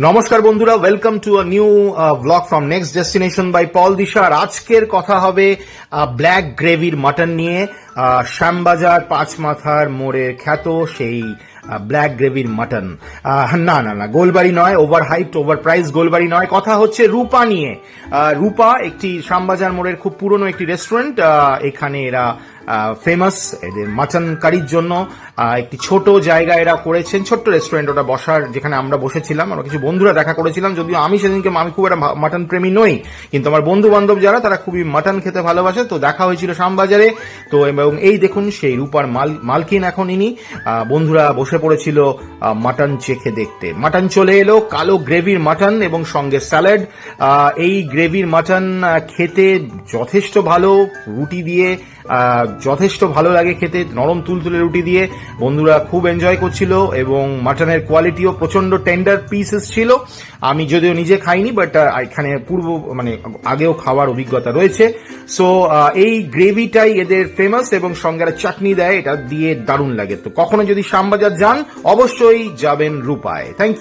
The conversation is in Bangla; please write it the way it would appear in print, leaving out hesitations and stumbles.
নমস্কার বন্ধুরা, welcome to a new blog from next destination by Paul Disha. আর আজকের কথা হবে ব্ল্যাক গ্রেভির মাটন নিয়ে। শ্যামবাজার পাঁচমাথার মোড়ের খ্যাত সেই ব্ল্যাক গ্রেভির মাটন। না না না, গোলবাড়ি নয়, over hyped over price Golbari নয়, কথা হচ্ছে রূপা নিয়ে। রূপা একটি শ্যামবাজার মোড়ের খুব পুরনো একটি রেস্টুরেন্ট। এখানে এরা ফেমাস এদের মাটন কারির জন্য। একটি ছোট জায়গা এরা করেছেন, ছোট্ট রেস্টুরেন্ট ওটা বসার, যেখানে আমরা বসেছিলাম। আমরা কিছু বন্ধুরা দেখা করেছিলাম, যদিও আমি সেদিনকে আমি খুব একটা মাটন প্রেমী নই, কিন্তু আমার বন্ধু বান্ধব যারা তারা খুবই মাটন খেতে ভালোবাসে, তো দেখা হয়েছিল শ্যামবাজারে। তো এবং এই দেখুন সেই রূপার মালকিন এখন ইনি। বন্ধুরা বসে পড়েছিল মাটন চেখে দেখতে। মাটন চলে এলো, কালো গ্রেভির মাটন এবং সঙ্গে স্যালাড। এই গ্রেভির মাটন খেতে যথেষ্ট ভালো, রুটি দিয়ে যথেষ্ট ভালো লাগে খেতে, নরম তুলতুলে রুটি দিয়ে। বন্ধুরা খুব এনজয় করছিল এবং মাটনের কোয়ালিটিও প্রচন্ড টেন্ডার পিসেস ছিল। আমি যদিও নিজে খাইনি, বাট এখানে আগেও খাওয়ার অভিজ্ঞতা রয়েছে। সো এই গ্রেভিটাই এদের ফেমাস এবং সঙ্গে একটা চাটনি দেয়, এটা দিয়ে দারুণ লাগে। তো কখনো যদি শ্যামবাজার যান অবশ্যই যাবেন রূপায়। Thank you.